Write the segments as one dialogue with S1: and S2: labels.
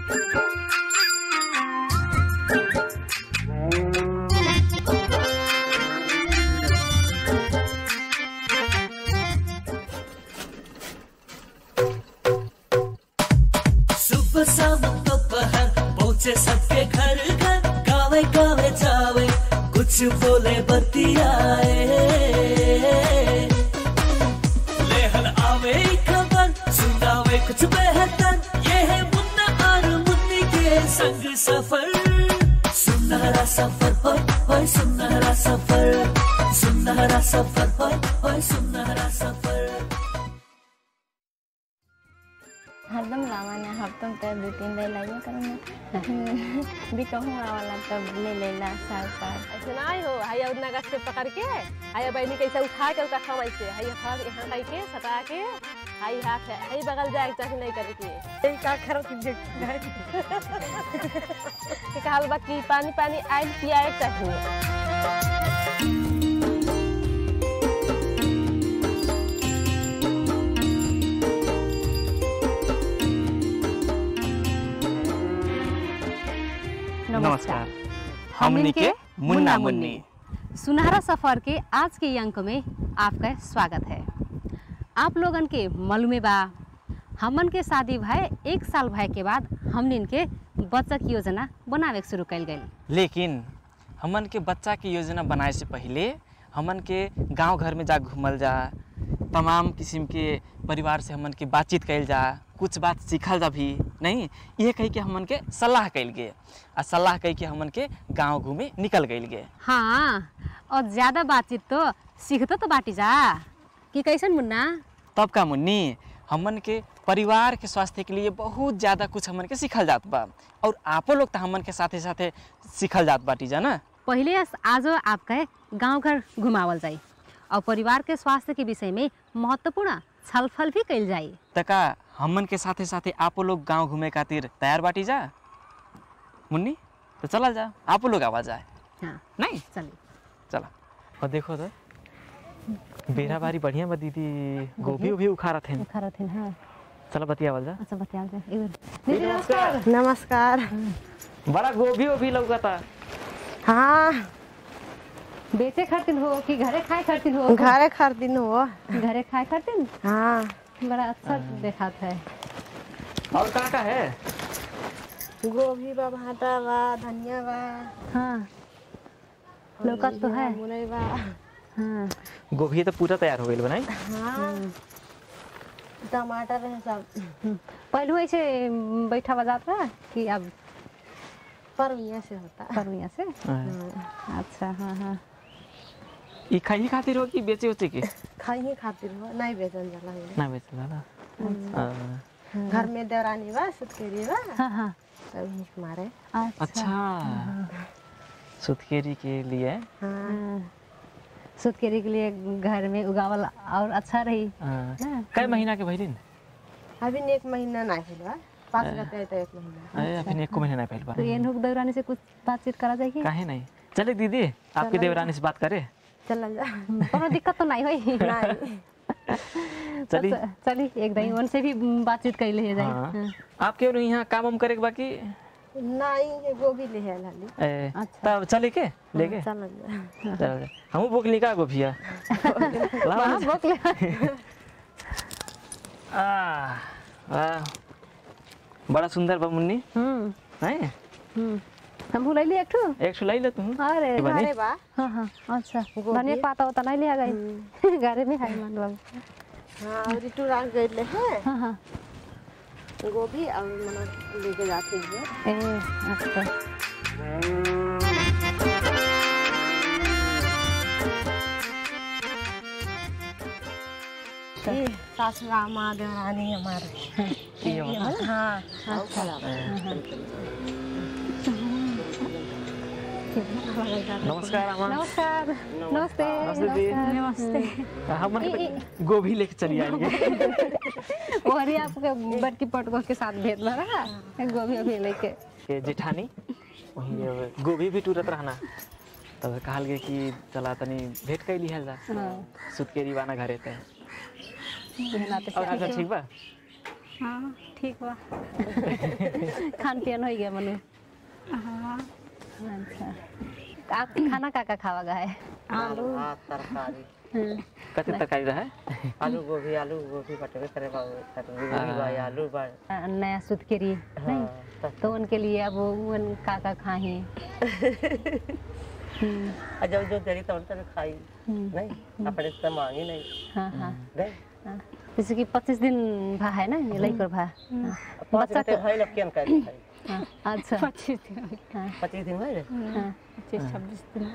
S1: सुबह शाम दोपहर पहुँचे सबके घर घर, गावे गावे जावे कुछ बोले बतियाए, लेहन आवे खबर सुनावे कुछ बेहतर, ये है मुन्ना और मुन्नी के संग सफर। सुनहरा सफर होय सुनहरा सफर, सुनहरा सफर होय सुनहरा सफर।
S2: हरदम लावाना हफ्तों तक 2-3 ले लाइए करूँगा भी कहूँ वाला तब ले लेला साल पार
S3: ऐसे ना ही हो। हाय उतना गछ से पकड़ के हाय बहनी कैसे उठा के उसका खाओ ऐसे हाय यहाँ कहीं के सटा के हाय हाथ हाय बगल जाए चाहे नहीं करके ये का करो तुझे कि कहल बाकी पानी पानी आइल पियाए चाहिए।
S4: नमस्कार, हम इनके मुन्ना मुन्नी।
S5: सुनहरा सफर के आज के अंक में आपका स्वागत है। आप लोगन के मालूम बा हमन के शादी भय 1 साल भय के बाद हमने इनके बच्चा की योजना बनावे शुरू कल गई।
S4: लेकिन हमन के बच्चा की योजना बनाए से पहले हमन के गांव घर में जा घूमल जा, तमाम किस्म के परिवार से हमन के बातचीत कैल जा, कुछ बात सीखल जा भी नहीं, ये कह के हमन के सलाह कैल गए और सलाह कह के हमन के गांव घूमे निकल गए गए।
S5: हाँ, और ज़्यादा बातचीत तो सीखते तो बाटी जा कि कैसन मुन्ना।
S4: तब का मुन्नी, हमन के परिवार के स्वास्थ्य के लिए बहुत ज़्यादा कुछ हमन के सीखल जात बा और आपो लोग तो हमन के साथे साथे सीखल जात बाटी जा ना।
S5: पहले आज आपका गांव घर घुमावल जाए और परिवार के स्वास्थ्य के विषय में महत्वपूर्ण छलफल भी कैल जाए।
S4: तका हमन के साथे साथे आपो लोग गांव घूमे खातिर तैयार बाटी जा मुन्नी? तो चला जा, आपो लोग आवाज आए।
S5: हाँ,
S4: नहीं
S5: चलिए
S4: चला। और देखो तो बेरा बारी बढ़िया बा दीदी, गोभी भी उखाड़त हैं।
S5: हाँ।
S4: चलो बतियावल जा।
S5: अच्छा बतिया जा।
S4: दीदी नमस्कार।
S3: नमस्कार।
S4: बड़ा गोभी लौकता।
S3: हाँ,
S5: बेचे खातिर हो कि घरे खाए खातिर हो?
S3: घरे खरीदिन हो।
S5: घरे खाए खातिर?
S3: हाँ,
S5: बड़ा अच्छा देखाता है।
S4: और का है?
S3: गोभी बा, भाटा बा, धनिया बा।
S5: हाँ, लौकत तो है।
S3: मुरई बा।
S5: हाँ,
S4: गोभी तो पूरा तैयार हो गई बनाई।
S3: हाँ, टमाटर है सब।
S5: पहले ऐसे बैठा बजाता है कि अब
S3: परमिया से होता है।
S5: परमिया से? अच्छा। हाँ।
S4: ई खाई खातिर हो कि बेचे उचे के?
S3: खाई खातिर हो, नहीं बेचन जाला।
S4: ना बेचे जाला।
S3: घर में देवरानी बा, सुतकेरी बा।
S5: हाँ।
S3: तभी मारे।
S4: अच्छा, सुतकेरी के लिए।
S3: हाँ,
S5: सुतकेरी के लिए घर में उगावल और अच्छा रही।
S4: कई महीना के भइलिन?
S3: अभी 1 महीना नहीं हुआ, 5 गते तो 1 महीना।
S4: अरे अभी 1 महीना नहीं पहले
S5: तो ये नुक देवरानी से कुछ बातचीत करा जाएगी?
S4: काहे नहीं? चले दीदी, आपकी देवरानी से बात करे।
S3: चल जा।
S5: कोनो दिक्कत तो नहीं होई?
S3: नहीं।
S5: चली एक दिन उनसे भी बातचीत कर ले जाए।
S4: हाँ। आपके और यहाँ काम हम करे के बाकी
S3: नहीं, गोभी ले है लाली।
S4: तब चले के लेके
S3: चल जा।
S4: हम बोक ली का गोभिया।
S5: वहाँ बोक ले।
S4: बड़ा सुंदर बा मुन्नी।
S5: नहीं? हम ले लिए एक
S4: ठो ले ले तू।
S5: अरे
S3: घरे बा।
S5: हाँ। अच्छा, धनिया पाता होता नहीं ले आ गई। घरे में है मान बाबू।
S3: हाँ, और इटू रख गए ले हैं।
S5: हाँ।
S3: गोभी और मना लेके जाते हैं।
S5: अच्छा।
S3: ये सासुरा माँ देवरानी हमारे। हाँ।
S4: नमस्कार अम्मा।
S5: नमस्कार। नमस्ते।
S4: नमस्ते। हम गोभी लेके चली आएंगे।
S5: और ये आपके बड़की पटको के साथ भेज रहा गोभी लेके।
S4: ये जेठानी वही गोभी भी टूरत रहना, तब कहल गए कि चला तनी भेंट कर लिहल जा। सुतकेरी वाना घरे ते। और अच्छा ठीक बा?
S6: हाँ ठीक बा।
S5: खान पियन हो गया मनु?
S6: हाँ
S5: अच्छा, तो आप खाना का खावा गया है?
S6: आलू
S7: तरकारी
S4: कति तरकारी रहे?
S7: आलू गोभी बटवे करे गोभी बा आलू बा
S5: नया सुतकेरी नहीं, तो उनके लिए अब उन का खाही
S7: जब जो देरी तो उनसे खाई नहीं अपने से मांगी नहीं।
S5: हाँ हाँ
S7: नहीं
S5: हाँ। जैसे कि 25 दिन भा है ना ये लइकर भा
S7: बच्चा के भाई लोग केन करे
S5: हाँ, अच्छा
S6: 25 दिन
S5: हाँ
S7: 25 दिन भइले।
S5: हाँ।
S6: 26 दिन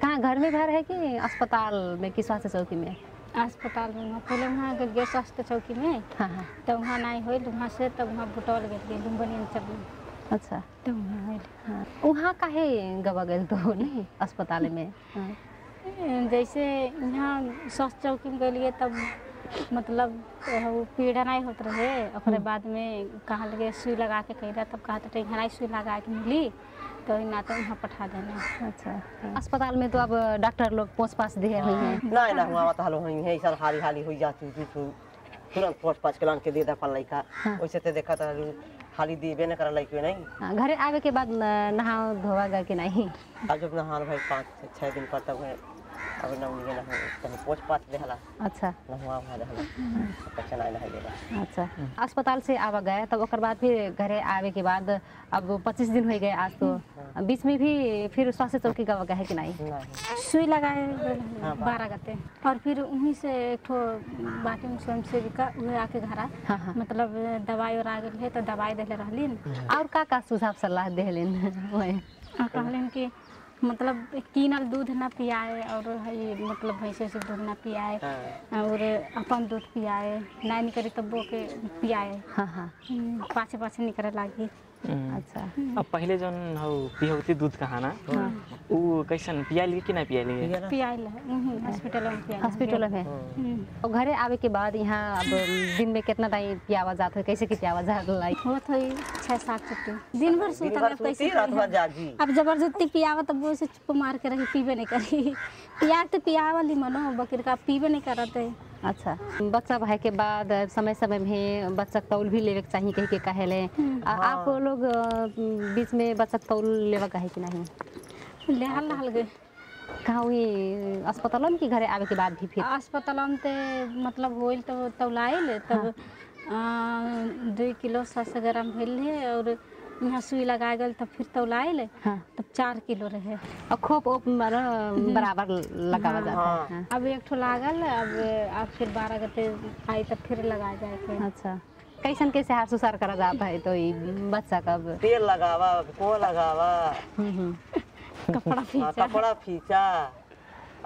S5: कहाँ घर में भर है कि अस्पताल में कि स्वास्थ्य चौकी में?
S6: अस्पताल में वहाँ पहले वहाँ गए स्वास्थ्य चौकी में,
S5: हाँ हाँ
S6: तो वहाँ नहीं हुई, वहाँ से तब वहाँ बुटौल गए लुम्बनी अंचल में,
S5: अच्छा
S6: तो वहाँ हुई।
S5: हाँ वहाँ काहे गवा गए तो नहीं अस्पताल में? हाँ।
S6: जैसे यहाँ स्वास्थ्य चौकी में गए तब मतलब वो पीड़ा नहीं होत रहे, ओकरे बाद में कहा लगे सुई लगा के कही तब कहा तो यहाँ सुई लगा के मिली, तो ना तो वहाँ पठा देना।
S5: अच्छा अस्पताल में तो अब डॉक्टर लोग पोंछ पास दे रही हैं।
S7: नहीं ना हुआ तो हलो है ऐसा हाली हाली हो जाती तू तुरंत 5 किलो के दे दा पल लइका वैसे तो देखा था हाली दीबे न कर लइके नहीं।
S5: हाँ, घरे आवे के बाद नहा धोवा गए कि नहीं?
S7: आज जब नहान भाई 5 से 6 दिन पर तब है अब ना उनके ना तब पोछ देहला।
S5: अच्छा
S7: ना हुआ वहां रहला अच्छा नहीं ना देला।
S5: अच्छा अस्पताल से आवा गए तब ओकर बाद फिर घरे आवे के बाद अब 25 दिन हो गए आज, तो बीच में भी फिर स्वास्थ्य चौकी गवा गए कि नहीं?
S6: सुई लगाए 12 गते, और फिर वहीं से एक ठो बाटी में स्वयं सेविका उहे आके घरा
S5: हाँ हाँ
S6: मतलब दवाई और आ गई है तो दवाई देले रहलिन
S5: और का सुझाव सलाह देहलिन वही?
S6: कहलिन कि मतलब कीनल दूध ना पियाए और है मतलब भैंसे से दूध ना पियाए और अपन दूध पियाए, नहीं निकले तब वो के पियाए।
S5: हाँ हाँ
S6: पाछे पाछे निकले लागी।
S5: अच्छा
S4: अब पहले जौन हो पिहौती दूध कहा ना उ कैसन पियाली कि नहीं पियाली?
S6: पियाइल हॉस्पिटल में पियाइल।
S5: हॉस्पिटल में और घरे आवे के बाद यहाँ अब दिन में कितना टाइम पियावा जात है, कैसे की पियावा जात लाइक
S6: होत है 6-7 चुट्टी दिन भर सुतल कैसे
S7: रात भर जागी।
S6: अब जबरदस्ती पियावा तब वो से चुप मार के रही पीबे नहीं करी पिया तो पियावली मनो बकरी का पीबे नहीं करते।
S5: अच्छा बच्चा भाई के बाद समय समय में बच्चा तौल भी लेवे के चाहिए कह के कहेले आप लोग बीच में बच्चा तौल लेवा कहे कि नहीं?
S6: लेहल गए
S5: कहाँ हुई अस्पताल में कि घरे आवे के बाद भी फिर?
S6: अस्पताल में ते मतलब होइल तो तौलाइल तब 2 किलो 700 ग्राम भेल है और यहाँ सुई लगा गल तब फिर तौलाइल तब 4 किलो रहे
S5: और खोप ओप बराबर लगावा जाता है।
S6: अब एक ठो लागल अब फिर 12 गते आई तब फिर लगा जाए के।
S5: अच्छा कैसन कैसे हार सुसार करा जाता है तो ये बच्चा कब
S7: तेल लगावा को लगावा
S6: कपड़ा
S7: फींचा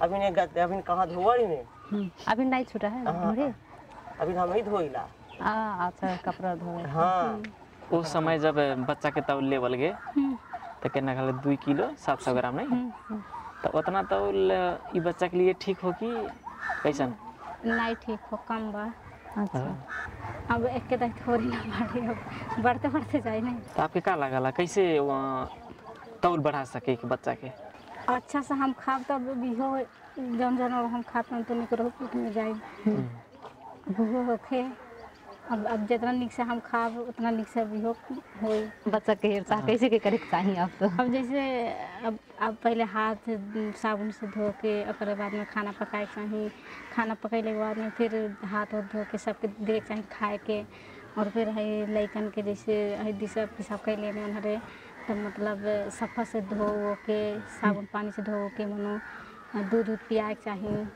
S7: अभी ने अभी कहाँ धोवड़ी में
S5: अभी नहीं छूटा है घरे?
S7: अभी हम ही धोइला।
S5: अच्छा कपड़ा धो।
S7: हाँ
S4: उस समय जब बच्चा के तौल लेवल गए तो कहना खाले 2 किलो 700 ग्राम नहीं, तो उतना तौल ई बच्चा के लिए ठीक हो कि कैसन?
S6: नहीं ठीक हो कम बा।
S5: अच्छा
S6: अब एक के दिन थोड़ी ना बढ़े, अब बढ़ते बढ़ते जाए नहीं।
S4: तो आपके का लागला कैसे तौल बढ़ा सके कि बच्चा के?
S6: अच्छा से हम खाब तब भी हो जौन जानवर हम खाते हैं तो निकलो पेट में जाए वो होके अब जितना निक से हम खाब उतना निक से भी हो
S5: बच्चा के हेरचाह कैसे के करे चाहिए आप तो?
S6: अब जैसे अब पहले हाथ साबुन से धो के ओकरे बाद में खाना पकाए चाहिए, खाना पकैले के बाद में फिर हाथ धो के सबके दे चाहिए खाए के, और फिर है लइकन के जैसे है दिशा पिसाब कैले में उन्हरे तो मतलब सफ़ा से धो के साबुन पानी से धो के मनो दूध पियाए चाहिए।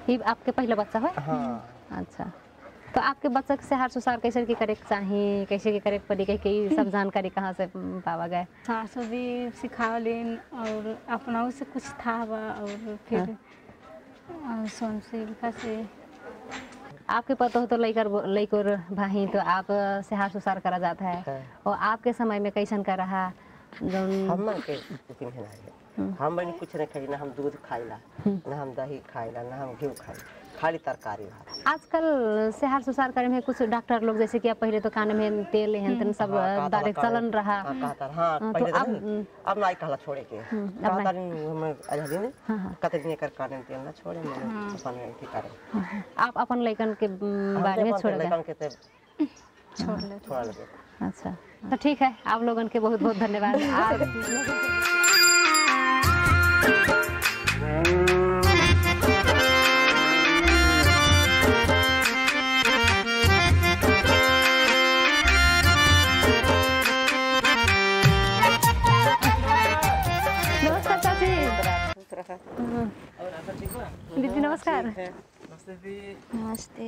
S5: ये आपके पहला बच्चा है?
S7: हाँ।
S5: अच्छा तो आपके बच्चा से हार सुसार कैसे के करे चाहिए, कैसे के करे पड़ी कहीं सब जानकारी कहाँ से पावा गए?
S6: सासू भी सिखावलिन और अपनाऊ से कुछ था और फिर स्वयं सेविका से।
S5: आपके पता हो तो लइकोर भाई तो आप से हार सुसार करा जाता है और आपके समय में कैसन का रहा?
S7: हम के हम बनी कुछ नहीं खाई ना, हम दूध खाइला ना हम दही खाइला ना हम घी खाई खाली तरकारी।
S5: आजकल से हार सुसार करे में कुछ डॉक्टर लोग जैसे कि पहले तो कान में तेल हेन सब डायरेक्ट चलन रहा।
S7: हाँ पहले अब नहीं कहला छोड़े के कहता हम आजादी ने कहते नहीं कर कान में तेल ना छोड़े मैंने अपन नहीं करे।
S5: आप अपन लइकन के बारे में छोड़
S7: लइकन के
S6: छोड़ ले
S7: छोड़ा लगे।
S5: अच्छा तो ठीक है, आप लोगन के बहुत बहुत धन्यवाद। नमस्कार चाची। दीदी नमस्कार।
S4: नमस्ते दीदी।
S6: नमस्ते।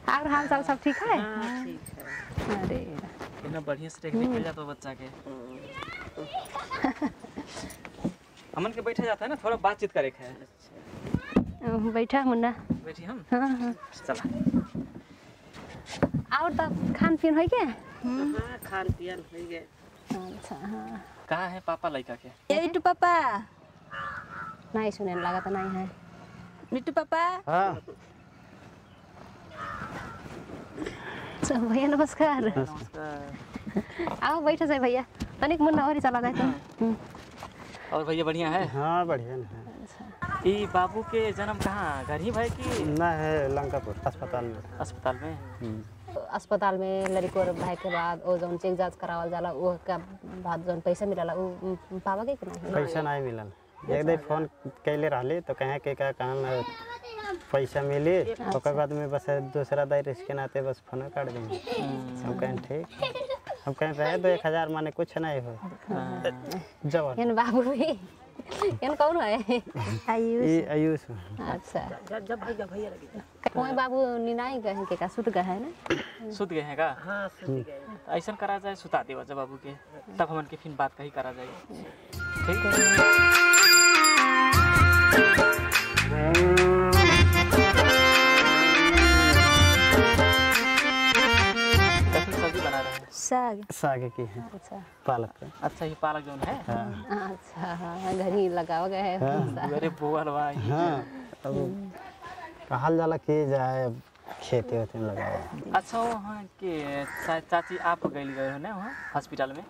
S5: और हाल चाल सब ठीक है? अरे
S4: इतना बढ़िया से टेक्निक मिल जाता बच्चा के। हमन के बैठे जाता है ना, थोड़ा बातचीत करे के है।
S5: बैठा मुन्ना।
S4: बैठी हम।
S5: हाँ हाँ।
S4: चला।
S5: और तब खान पीन हो गया?
S3: हाँ खान पियन हो गए।
S5: अच्छा हाँ।
S4: कहाँ है पापा लड़का के?
S6: ये मिट्टू पापा।
S5: नहीं सुने लगा तो नहीं है।
S6: मिट्टू पापा।
S7: हाँ
S5: सब भैया नमस्कार।
S4: नमस्कार।
S5: आओ बैठे जाए भैया, तनिक मुन्ना और ही चला जाए तो।
S4: और भैया बढ़िया है?
S8: हाँ बढ़िया है।
S4: ई बाबू के जन्म कहाँ घर ही भाई की?
S8: ना है लंकापुर अस्पताल में।
S4: अस्पताल में?
S5: अस्पताल में लड़को और भाई के बाद वो जौन चेक जांच करावल जाला वो का बाद जौन पैसा मिलला वो पावा के नहीं?
S8: पैसा नहीं मिलल। एक दिन फोन कैले रहली तो कहे के का काम पैसा मिली, ओकर बाद में बस दूसरा दाई रिस्क के नाते बस फोन काट देंगे। हम कहें ठीक, हम कहें रहे 1000 माने कुछ नहीं हो। जब
S5: इन बाबू भी इन कौन है?
S8: आयुष।
S5: अच्छा
S3: जब भैया लगे।
S5: कोई बाबू निनाई गए के का सुत गए है ना?
S4: सुत गए हैं का?
S3: हाँ सुत गए।
S4: ऐसा करा जाए, सुता देवा जब बाबू के, तब हमन के फिर बात कही करा जाए। ठीक सब्जी बना रहे हैं?
S8: साग की है।
S5: अच्छा
S8: पालक का।
S4: अच्छा ये पालक जो है?
S5: अच्छा हाँ घर ही लगावा गया है।
S4: अरे बोल भाई।
S8: हाँ अब कहल जाला कि जाए खेती होते में लगाया।
S4: अच्छा वहाँ के चाची आप गई हो ना वहाँ हॉस्पिटल में?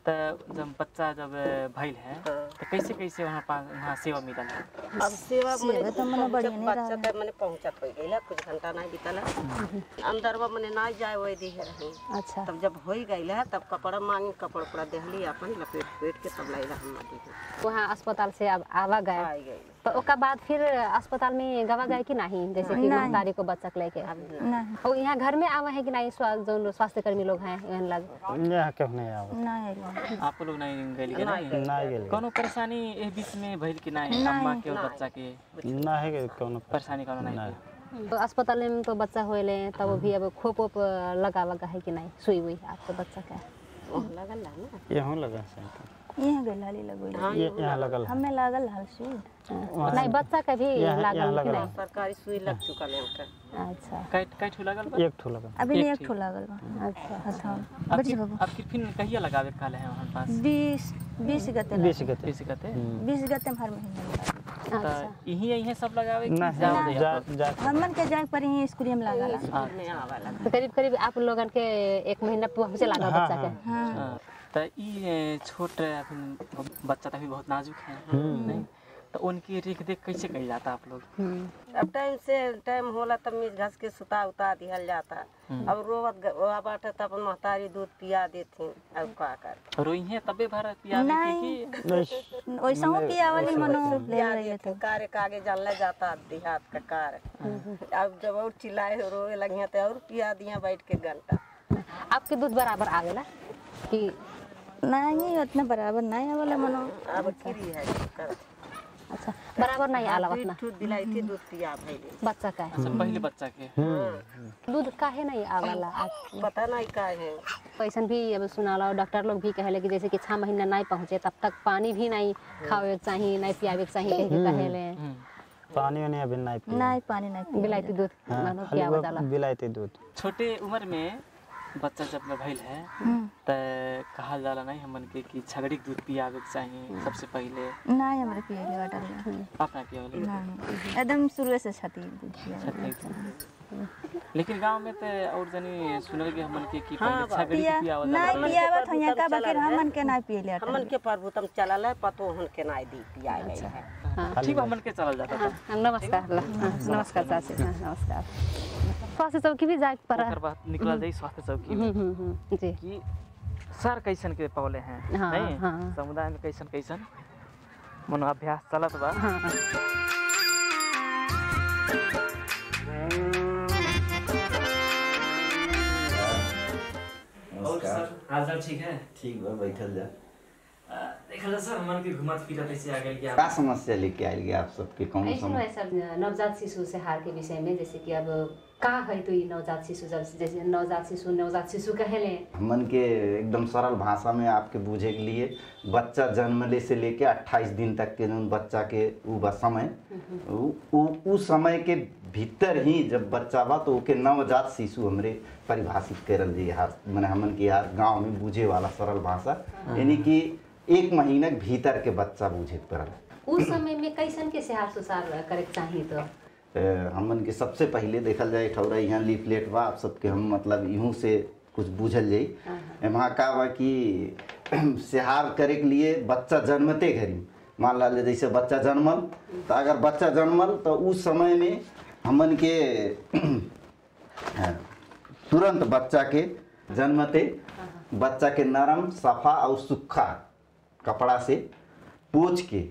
S4: तो जब बच्चा जब भइल है तो कैसे कैसे वहाँ सेवा मिलल है?
S3: अब सेवा तो मने बढ़िया नहीं रहा। बच्चा मने पहुंचत हो गइला, कुछ घंटा नहीं बीतला। अंदरवा मने ना जाए वही दी रही।
S5: अच्छा
S3: तब जब होई गइला तब कपड़ा मांगी, कपड़ा पूरा देहली अपन लपेट के तब लाइला हम माटी के।
S5: वहाँ अस्पताल से अब आवा गए
S3: आई गई।
S5: तो ओका बाद फिर अस्पताल में गवा गए कि नहीं? जैसे कि महतारी को बच्चा के लेके और यहाँ घर में आवा है कि नहीं? जो स्वास्थ्य कर्मी लोग हैं यहाँ लग
S8: यहाँ क्यों नहीं आवा?
S4: आप लोग नहीं गइल के
S8: नहीं गेल।
S4: कोनो परेशानी ए बीच में भइल कि नहीं? अम्मा के और बच्चा के
S8: ना है कोनो
S4: परेशानी कोनो नहीं?
S5: तो अस्पताल में तो बच्चा होले तब भी अब खोप ओप लगा है कि नहीं? सुई हुई आपको बच्चा का
S3: लगल ना?
S8: यहाँ लगा
S6: यहाँ गलाली लगोले।
S8: ये यहाँ लगल।
S6: हमें लागल हाल से।
S5: नहीं बच्चा का भी लागल कि नहीं?
S3: सरकारी सुई लग चुका है उनका।
S5: अच्छा
S4: कई ठू लगल बा?
S8: एक ठो लगल।
S6: अभी नहीं एक ठो लागल बा।
S5: अच्छा
S4: अब फिर कहिया लगावे काले हैं वहाँ पास?
S6: 20 गते
S8: 20 गते।
S4: 20 गते?
S6: 20 गते हर महीने।
S4: तो यही सब लगावे
S8: ना जा
S6: हमन के जाए पर ही स्कूल में लागल।
S5: तो करीब करीब आप लोगन के 1 महीना पहुँचे लगा बच्चा के?
S4: हाँ। तो ये छोट बच्चा तो भी बहुत नाजुक है नहीं? तो उनकी रेख देख कैसे कही जाता आप लोग?
S3: अब टाइम से टाइम होला तब मिर्च घास के सुता उता दिहल जाता। अब रोवत बाटे तब अपन महतारी दूध पिया देती। अब का कर
S4: रोई है तबे भर पियावे की
S6: वैसा हो पियावली मनो ले रही
S3: तो कार्य कागे जानला जाता देहात का कार्य। अब जब और चिल्लाए रोए लगिया तो और पिया दिया बैठ के घंटा।
S5: आपके दूध बराबर आवेला कि
S6: नहीं? उतना बराबर नहीं आवेला मनो।
S3: अब किरी है कर।
S5: अच्छा बराबर नहीं आला उतना?
S3: दूध दिलाई थी, दूध पिया भाई
S5: बच्चा का
S4: अच्छा पहले बच्चा के
S5: दूध काहे नहीं आवाला?
S3: पता नहीं का है।
S5: पैसन भी अब सुनाला डॉक्टर लोग भी कहले कि जैसे कि 6 महीना नहीं पहुँचे तब तक पानी भी नहीं खावे के चाहिए, नहीं पियावे के चाहिए कह के कहले।
S8: पानी नहीं अभी नहीं पी।
S6: नहीं पानी नहीं।
S5: बिलायती दूध मानो पियावा जाला।
S8: बिलायती दूध।
S4: छोटे उम्र में बच्चा जब में भइल है तो कहल जाला नहीं हमन के कि छगड़ी के दूध पियावे के चाहिए सबसे पहले?
S6: नहीं हमरे पियले वाटर
S4: अपना पियावे
S6: नहीं एकदम शुरू से छती दूध पिया।
S4: लेकिन गांव में तो और जनी सुनल के हमन के कि पहले छगड़ी के पियावल जाला।
S6: नहीं पियावत हइया का बकर हमन के नहीं पियले।
S3: हमन के प्रभुतम चलल है पतो हन के नहीं दी पिया गई है।
S4: ठीक हमन के चलल जाता।
S5: नमस्कार नमस्कार चाची। नमस्कार। स्वास्थ्य चौकी भी जाए पड़ा।
S4: ओकर बाद निकल जाई स्वास्थ्य चौकी में
S5: जी
S4: कि सर कैसन के पौले हैं
S5: हाँ,
S4: नहीं
S5: हाँ।
S4: समुदाय में कैसन कैसन मनोअभ्यास चलत बा।
S5: हाँ
S4: और सर हालचाल ठीक है?
S9: ठीक बा, बैठल जा।
S4: देखल जा सर मन के घुमत फिरत ऐसे आ गेल
S9: का समस्या लेके आयल गया आप सबके कौन
S5: ऐसे
S9: समस्या?
S5: है सर नवजात शिशु से हार के विषय में, जैसे कि अब का है तो ये नवजात शिशु, जब जैसे नवजात शिशु कहेले
S9: मन के एकदम सरल भाषा में आपके बूझे के लिए बच्चा जन्मले से लेके 28 दिन तक के जो बच्चा के उ समय उस समय के भीतर ही जब बच्चा बा तो ओके नवजात शिशु हमरे परिभाषित करल जी। यार मैंने हमन के यार गांव में बूझे वाला सरल भाषा, यानी कि 1 महीना के भीतर के बच्चा बूझे पड़ल।
S5: उस समय में कैसन के सेहार सुसार करे चाहिए तो
S9: हमन के सबसे पहले देखल जाए ठौरा यहाँ लीफलेट बा, आप सबके हम मतलब यूँ से कुछ बूझल जाई। वहाँ का बा कि सेहार करे के लिए बच्चा जन्मते घरी मान ला जैसे बच्चा जन्मल, तो अगर बच्चा जन्मल तो उस समय में हमन के तुरंत बच्चा के जन्मते बच्चा के नरम सफा और सूखा कपड़ा से पोंछ के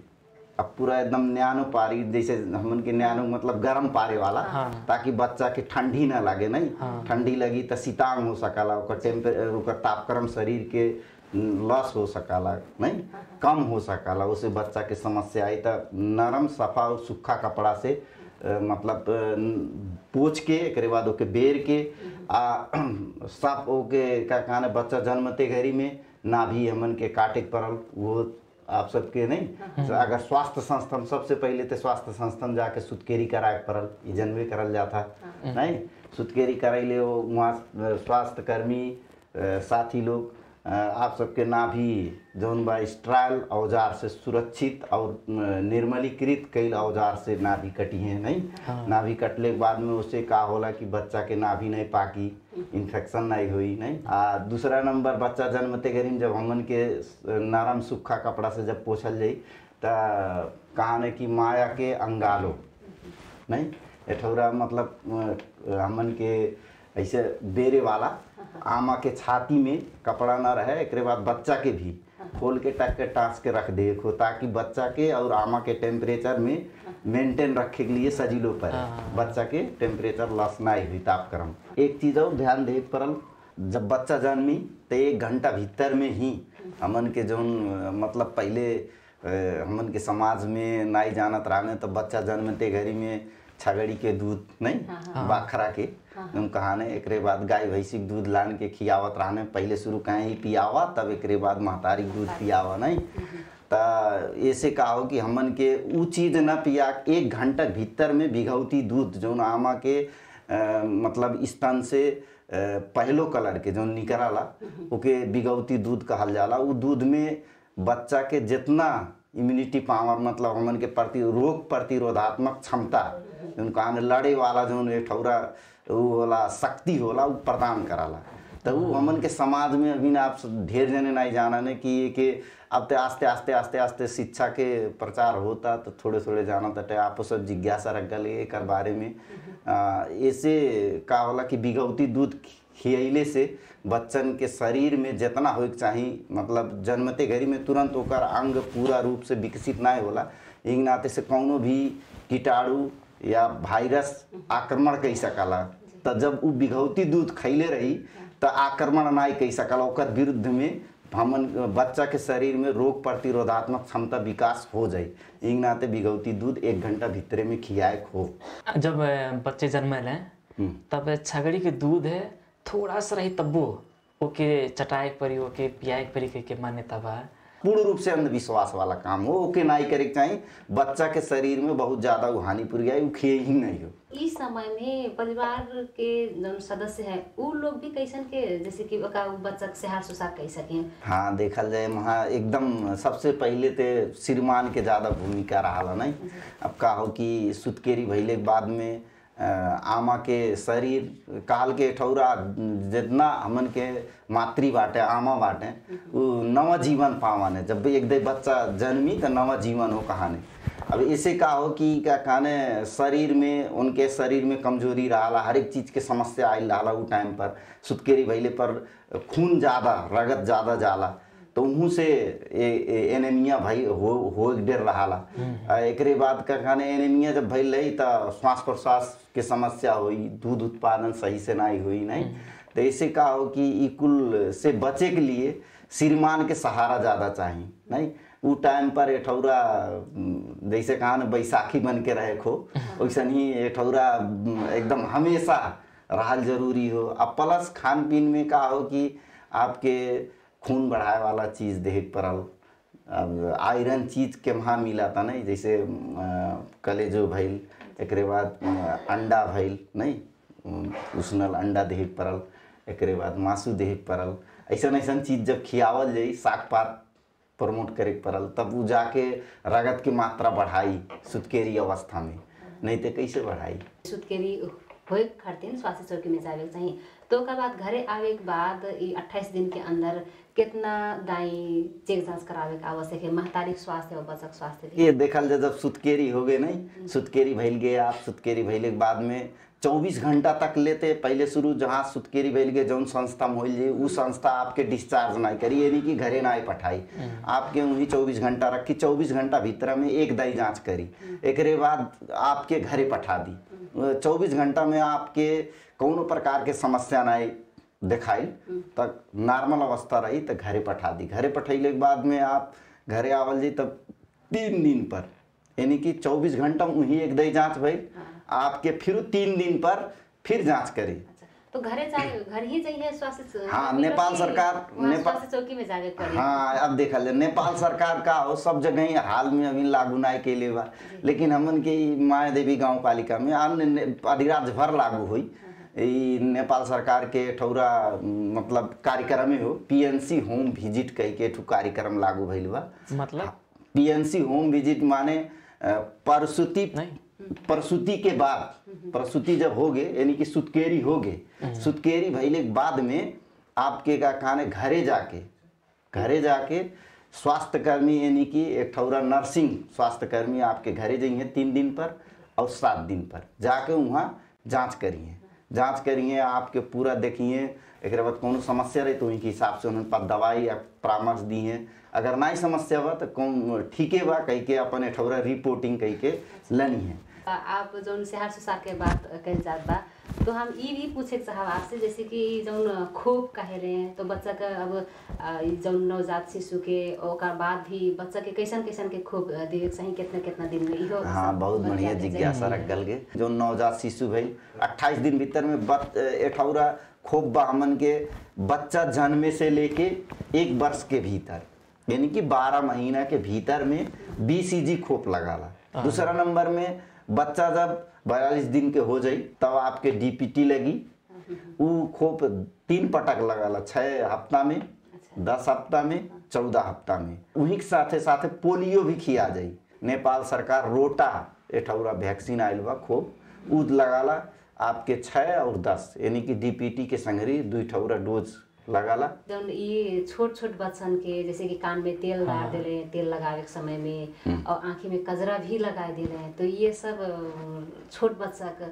S9: अब पूरा एकदम न्यानो पारी, जैसे हमन के न्यानो मतलब गर्म पारे वाला, ताकि बच्चा के ठंडी ना लगे। नहीं ठंडी लगी तो शीतांग हो सकला, ओकर तापक्रम शरीर के लॉस हो सकला, नहीं कम हो सकला, उससे बच्चा के समस्या आई। तो नरम सफा और सूखा कपड़ा से मतलब पोंछ के एक बाद ओके बेर के साफ ओके का कहना बच्चा जन्मते घड़ी में ना भी हमन के काटे पड़ल वो आप सबके नहीं। तो अगर स्वास्थ्य संस्थान सबसे पहले तो स्वास्थ्य संस्थान जाके सुतकेरी कराए पड़ल, ये जनवे करल जाता नहीं। सुतकेरी करैले वहाँ स्वास्थ्य कर्मी साथी लोग आप सबके नाभि जौन बा स्ट्रायल औजार से सुरक्षित और निर्मलीकृत कई औजार से नाभि कटी है नहीं। नाभि कटले के बाद में उससे का होला कि बच्चा के नाभि नहीं पाकी, इन्फेक्शन नहीं हुई नहीं। दूसरा नंबर बच्चा जन्मते घरी जब हमन के नरम सूखा कपड़ा से जब पोछल जाई तो कहाने कि माया के अंगालो नहीं एठौरा मतलब हमन के ऐसे बेरे वाला आमा के छाती में कपड़ा ना रहे, एक बाद बच्चा के भी खोल के टक के टाँस के रख दे को, ताकि बच्चा के और आमा के टेम्परेचर में मेंटेन रखे के लिए सजीलो पर बच्चा के टेम्परेचर लॉस ना हुई तापक्रम। एक चीज़ और ध्यान दे पड़ल, जब बच्चा जन्मी तो 1 घंटा भीतर में ही हमन के जो मतलब पहले हमन के समाज में नाई जानत रहने तो बच्चा जन्मते घड़ी में छगड़ी के दूध नहीं बाखरा के हम कहाने एक बाद गाय भैंसी दूध लान के खियावत रहने, पहले शुरू कहीं ही पियावा तब एक बाद महतारी दूध पियावा नहीं। तो ऐसे कहा हो कि हमन के वो चीज़ न पिया 1 घंटा भीतर में बिघौती दूध जो आमा के मतलब स्तन से पहलो कलर के जो निकला ओके बिघौती दूध कहल जाला। वो दूध में बच्चा के जितना इम्यूनिटी पावर मतलब हमन के रोग प्रतिरोधात्मक क्षमता उनका लड़े वाला जो एक ठौरा वो होला शक्ति होला वो प्रदान कराला। तो वो हमन के समाज में अभी ना आप ढेर जने नहीं जाना ने कि अब तो आस्ते आस्ते आस्ते आस्ते शिक्षा के प्रचार होता तो थोड़े थोड़े जाना तटे आप सब जिज्ञासा रख गए एक बारे में। ऐसे का होला कि बिघौती दूध खियले से बच्चन के शरीर में जितना हो चाहिए मतलब जन्मते घड़ी में तुरंत ओकर अंग पूरा रूप से विकसित ना होला, एक नाते से कौनो भी कीटाणु या वायरस आक्रमण कर सकला। तो जब वो बिघौती दूध खैले रही तो आक्रमण ना कर सकला, ओकर विरुद्ध में हमन बच्चा के शरीर में रोग प्रतिरोधात्मक क्षमता विकास हो जाए। एक नाते बिघौती दूध 1 घंटा भीतरे में खियाए हो।
S4: जब बच्चे जन्मल हैं तब छगड़ी के दूध है थोड़ा सा रही तब्बो ओके चटाए परी ओके पियाए परी के मान्यता बा।
S9: पूर्ण रूप से अंधविश्वास वाला काम हो ओके नहीं करे के चाहिए। बच्चा के शरीर में बहुत ज्यादा वो हानि पुर गया, वो खिए ही नहीं हो।
S5: इस समय में परिवार के जो सदस्य है वो लोग भी कैसन के जैसे कि बच्चा के सेहार सुसार कर सकें।
S9: हाँ देखल जाए वहाँ एकदम सबसे पहले तो श्रीमान के ज्यादा भूमिका रहा नहीं। अब का हो कि सुतकेरी भैले के बाद में आमा के शरीर काल के ठौरा जितना हमन के मातृ बाटे आमा बाटे वो नवा जीवन पावाने। जब एक दे बच्चा जन्मी तो नवा जीवन हो कहानी। अब ऐसे का हो कि क्या खाने शरीर में उनके शरीर में कमजोरी रहा, हर एक चीज के समस्या आयल रहा वो टाइम पर, सुतकेरी भइले पर खून ज़्यादा रगत ज़्यादा जाला तो उहू से एनीमिया भाई हो डेर रहा। एकरे बाद का खाने एनीमिया जब भइल रही तो श्वास प्रश्वास के समस्या हुई, दूध उत्पादन सही से नहीं हुई नहीं। तो ऐसे का हो कि ई कुल से बचे के लिए श्रीमान के सहारा ज़्यादा चाहिए नहीं। वो टाइम पर एठौरा जैसे कहा ना बैसाखी बन के रहे खो, वैसे ही एठौरा एकदम हमेशा रहल जरूरी हो। अब प्लस खान पीन में का हो कि आपके खून बढ़ाए वाला चीज़ देख पड़ल। अब आयरन चीज़ के वहाँ मिला था नहीं, जैसे कलेजो भइल, एक बाद अंडा भइल नहीं, उसनल अंडा देख पड़ल, एक बाद मासू देख पड़ल। ऐसा ऐसा चीज़ जब खियावल जाई, साग पात प्रमोट करे पड़ल, तब वो जाके रगत की मात्रा बढ़ाई सुतकेरी अवस्था में, नहीं तो कैसे बढ़ाई।
S5: सुतकेरी होए खातिर स्वास्थ्य चौकी में जावे चाहिए। तो ओकर बाद घरे आवे के बाद 28 दिन के अंदर कितना दाई चेक जांच करावे का आवश्यक है, महतारी स्वास्थ्य और बच्चा स्वास्थ्य भी।
S9: ये देखल जाए जब सुतकेरी हो गए नहीं, सुतकेरी भइल गए आप, सुतकेरी भइले के बाद में 24 घंटा तक लेते पहले शुरू जहाँ सुतकेरी भइल गए जौन संस्था में होइल वो संस्था आपके डिस्चार्ज नहीं करी, यानी कि घरे ना पठाई, आपके वहीं 24 घंटा रखी, 24 घंटा भीतर में एक दाई जांच करी, एक बाद आपके घरे पठा दी। 24 घंटा में आपके कौनो प्रकार के समस्या नहीं दिखाई तक नॉर्मल अवस्था रही तो घरे पठा दी। घरे पठैले के बाद में आप घरे आवल जी तब 3 दिन पर, यानी कि 24 घंटा वहीं एक दाई जांच भई, आपके फिर 3 दिन पर फिर जांच करी।
S5: तो घर ही चाहिए स्वास्थ्य।
S9: हाँ, नेपाल सरकार
S5: स्वास्थ्य चौकी में जाके करी।
S9: हाँ, अब देखा जाए नेपाल सरकार का हो सब जगह ही हाल में अभी लागू नहीं के लिए बा, लेकिन हमन के माया देवी गांव पालिका में अधिराज भर लागू हुई। नेपाल सरकार के ठौरा मतलब कार्यक्रम हो पीएनसी होम विजिट कह के कार्यक्रम लागू भइल बा।
S4: मतलब
S9: पीएनसी होम विजिट माने प्रसूति के बाद, प्रसूति जब हो गए यानी कि सुतकेरी हो गए, सुतकेरी भइले के बाद में आपके का खाने घरे जाके स्वास्थ्य कर्मी यानी कि एक ठौरा नर्सिंग स्वास्थ्य कर्मी आपके घरे जाइए 3 दिन पर और 7 दिन पर जाके वहाँ जांच करिए आपके पूरा देखिए, एक बाद कौन समस्या रही तो उनके हिसाब से उन्होंने दवाई या परामर्श दिए, अगर नहीं समस्या बा तो कौन ठीक है बा कह के अपन ठौरा रिपोर्टिंग कह के लनी है।
S5: आप जो शहर सुसार के बात कल जात बा तो हम ये भी पूछे चाहब आपसे, जैसे कि जो खोप कहे रहे हैं तो बच्चा का अब जो नवजात शिशु के ओकर बाद भी बच्चा के कैसन के खोप दिए चाहिए कितना दिन में इहो।
S9: हाँ, बहुत बढ़िया जिज्ञासा रखल गए। जो नवजात शिशु भई 28 दिन भीतर में एठौरा खोप बा हमन के बच्चा जन्मे से लेके 1 वर्ष के भीतर यानी कि 12 महीना के भीतर में BCG खोप लगाला। दूसरा नंबर में बच्चा जब 42 दिन के हो जाई तब आपके DPT लगी, वो खोप 3 पटक लगाला, 6 हफ्ता में, 10 हफ्ता में, 14 हफ्ता में। वही के साथे पोलियो भी खिया जाई। नेपाल सरकार रोटा एठौरा वैक्सीन आयल बा खोप उ लगाला आपके 6 और 10 यानी कि DPT के संगरी 2 ठौरा डोज लगाला।
S5: जब ये छोट बच्चन के जैसे कि कान में तेल डाल दे रहे, तेल लगावे के समय में और आँखी में कजरा भी लगा दे रहे हैं, तो ये सब छोट बच्चा का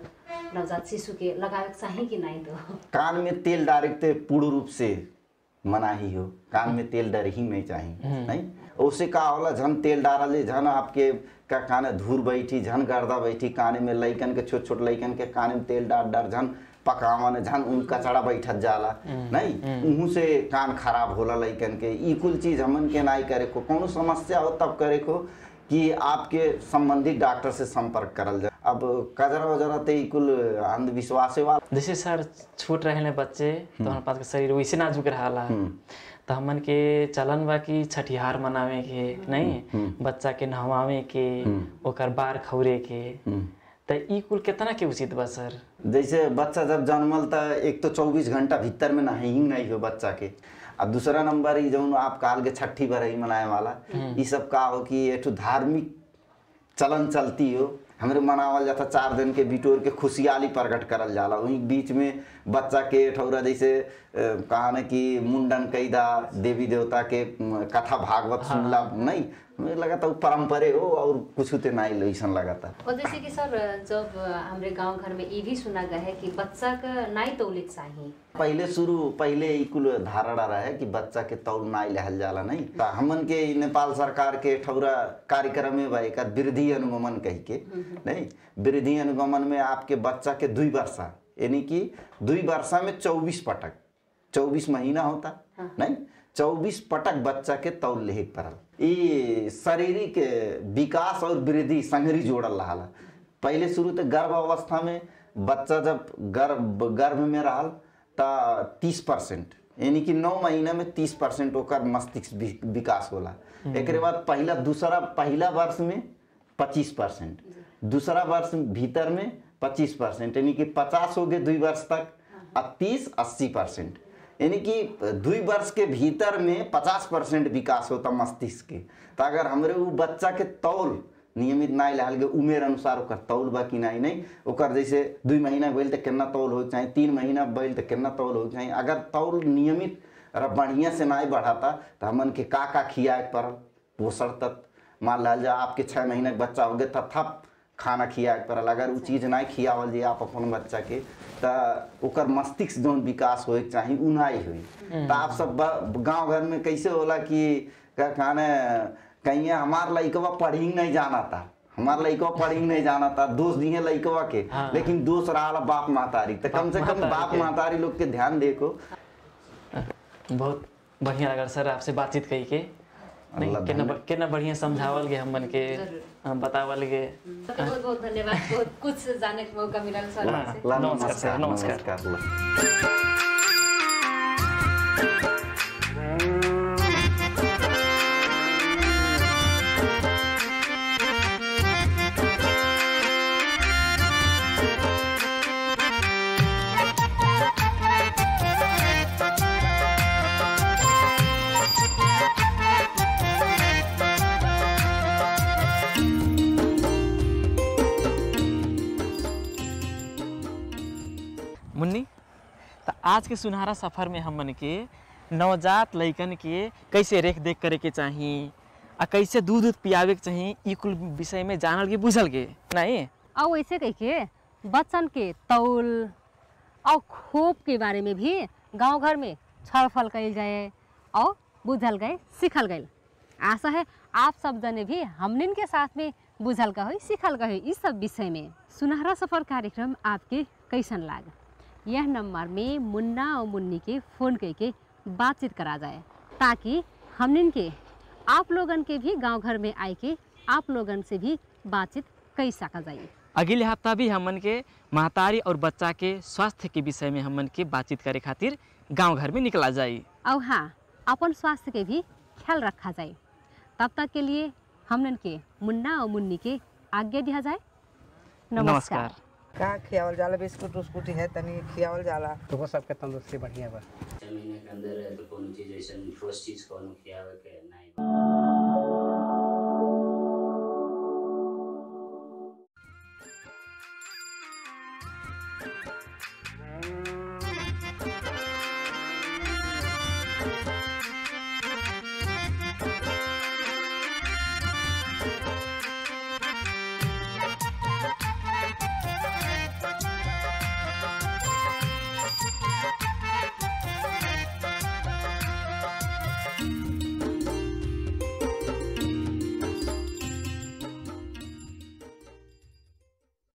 S5: नवजात शिशु के लगावे के चाहिए कि नहीं? तो
S9: कान में तेल डायरेक्ट पूर्ण रूप से मना ही हो, कान में तेल डर ही नहीं चाहिए नहीं। उससे का होला झन तेल डाले झन आपके का कान धूर बैठी, झन गर्दा बैठी कान में, लइकन के छोट लइकन के कान में तेल डाल झन पकावन झन उन कचड़ा बैठत जाला नहीं, उहू से कान खराब होला लइकन के। ई कुल चीज हमन के नहीं करे को, कोनो समस्या हो तब करे को कि आपके संबंधित डॉक्टर से संपर्क करल जाए। अब कजरा वजरा ते कुल अंधविश्वास वाला,
S4: जैसे सर छोट रहे बच्चे तो हमारे पास के शरीर वैसे नाजुक रहा तो हमन के चलन बा कि छठिहार मनावे के नहीं, बच्चा के नहवावे के, ओकर बार खौरे के, तो ई कुल कितना के उचित बा सर?
S9: जैसे बच्चा जब जन्मल तो एक तो 24 घंटा भीतर में नहीं हो बच्चा के। अब दूसरा नंबर ही जो आप काल के छठी बरही मनाए वाला ये सब का हो कि एक धार्मिक चलन चलती हो, हमारे मनावल जाता 4 दिन के बिटोर के खुशहाली प्रकट करल जाला। वहीं बीच में बच्चा के ठौरा जैसे कहा न कि मुंडन कैदा, देवी देवता के कथा भागवत सुनला नहीं, हमें लगा था परंपरे हो और कुछ तो नहीं ऐसा लगा था।
S5: और जैसे कि सर जब हमारे गांव घर में ये भी सुना गया है कि बच्चा का नाई तौले चाहिए,
S9: पहले कुल धारणा रहे कि बच्चा के तौल नाई लहल जाला नहीं। हमन के नेपाल सरकार के ठौरा कार्यक्रम में भाई का वृद्धि अनुगमन कह के नहीं, वृद्धि अनुगमन में आपके बच्चा के 2 वर्षा यानी कि 2 वर्षा में 24 पटक 24 महीना होता नहीं, 24 पटक बच्चा के तौल ले पड़ल। ये शारीरिक विकास और वृद्धि संगरी जोड़ल रहा। पहले शुरू तो गर्भ अवस्था में बच्चा जब गर्भ में रहल ता 30% यानी कि 9 महीना में 30% ओकर मस्तिष्क विकास होला। एक बाद पहला वर्ष में 25%, दूसरा वर्ष भीतर में 25% यानी कि 50 हो गए 2 वर्ष तक, 30-80% यानी कि 2 वर्ष के भीतर में 50% विकास होता मस्तिष्क के। तो अगर हमरे वो बच्चा के तौल नियमित नाई लहल के उमेर अनुसार ओकर तौल बा कि नहीं ओकर जैसे 2 महीना भइल तो कितना तौल हो चाहिए, 3 महीना भइल तो कितना तौल हो चाहिए। अगर तौल नियमित बढ़िया से नाई बढ़ाता तो हमन के का खियाए पड़ल, पोषण तत्व मान ला आपके 6 महीना के बच्चा हो गया तब खाना खियाए पड़ल। अगर वो चीज़ नहीं खियावल जाए आप अपन बच्चा के तो ओकर मस्तिष्क जो विकास होए चाहिए उ नहीं हुई। तो आप सब गांव घर में कैसे होला कि कहने कहीं हमार लइकवा पढ़ी नहीं जाना था, हमार लइकवा पढ़ी नहीं जाना था, दोष दिए लइकवा के, लेकिन दोष रहा बाप महतारी। तो कम से कम बाप महतारी लोग के ध्यान देखो।
S4: बहुत बढ़िया लगा सर आपसे बातचीत कही के, कितना बढ़िया समझावल गए हमन के, बतावल गए।
S5: बहुत बहुत धन्यवाद, बहुत कुछ जाने का मौका मिला सर आपसे।
S4: नमस्कार सर, नमस्कार। मुन्नी, तो आज के सुनहरा सफर में हमन के नवजात लइकन के कैसे रेख देख करे के चाहिए आ कैसे दूध पियावे के चाहिए ई कुल विषय में जानल के बुझल के नहीं।
S5: और वैसे कह के बच्चन के तौल और खोप के बारे में भी गांव घर में छलफल कल जाए और बुझल गए सीखल गए। आशा है आप सब जने भी हमनिन के साथ में बुझल का हो सीखल का हो इस सब विषय में। सुनहरा सफर कार्यक्रम आपके कैसन लाग, यह नंबर में मुन्ना और मुन्नी के फ़ोन करके बातचीत करा जाए ताकि हमनिन के आप लोगन के भी गांव घर में आए के आप लोगन से भी बातचीत कर सका जाए।
S4: अगले हफ्ता भी हमन के महतारी और बच्चा के स्वास्थ्य के विषय में हमन के बातचीत करे खातिर गांव घर में निकला जाए।
S5: और हाँ, अपन स्वास्थ्य के भी ख्याल रखा जाए। तब तक के लिए हमन के मुन्ना और मुन्नी के आज्ञा दिया जाए। नमस्कार।
S10: का खियावल जाला, बिस्कुट उस्कुट है तनी खियावल जाला
S8: तो वो सबके तंदुरुस्ती बढ़िया बा।
S11: 6 महीने के अंदर कोनो चीज ऐसा ठोस चीज कोनो खियावे के नहीं।